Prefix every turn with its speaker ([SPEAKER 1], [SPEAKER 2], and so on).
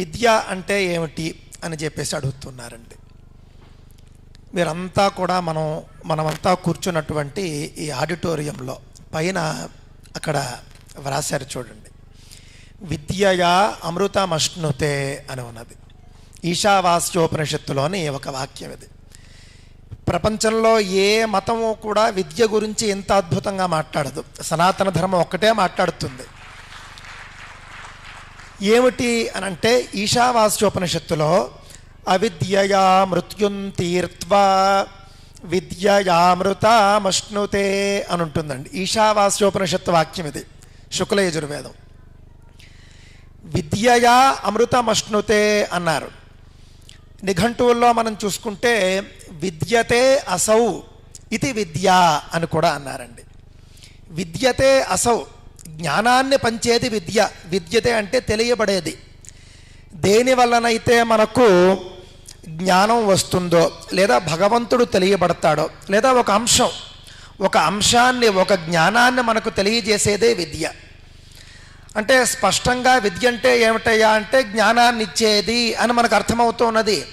[SPEAKER 1] విద్య అంటే ఏమిటి అని చెప్పేసి అడుగుతున్నారండి. మీరంతా కూడా మనమంతా కూర్చున్నటువంటి ఈ ఆడిటోరియంలో పైన అక్కడ వ్రాశారు చూడండి, విద్యయా అమృతమశ్నుతే అని ఉన్నది. ఈశావాస్యోపనిషత్తులోని ఒక వాక్యం ఇది. ప్రపంచంలో ఏ మతము కూడా విద్య గురించి ఎంత అద్భుతంగా మాట్లాడదు. సనాతన ధర్మం ఒక్కటే మాట్లాడుతుంది. ఏమిటి అని అంటే, ఈశావాస్యోపనిషత్తులో అవిద్యయా మృత్యుం తీర్త్వా విద్యయామృతమశ్నుతే అని ఉంటుందండి. ఈశావాస్యోపనిషత్తు వాక్యం ఇది, శుక్లయజుర్వేదం. విద్యయా అమృతమశ్నుతే అన్నారు. నిఘంటువుల్లో మనం చూసుకుంటే విద్యతే అసౌ ఇది విద్య అని కూడా అన్నారండి. విద్యతే అసౌ, జ్ఞానాన్ని పంచేది విద్య. విద్యతే అంటే తెలియబడేది. దేని వలనైతే మనకు జ్ఞానం వస్తుందో, లేదా భగవంతుడు తెలియబడతాడో, లేదా ఒక అంశాన్ని ఒక జ్ఞానాన్ని మనకు తెలియజేసేదే విద్య. అంటే స్పష్టంగా విద్య అంటే ఏమిటయ్యా అంటే జ్ఞానాన్ని ఇచ్చేది అని మనకు అర్థమవుతున్నది.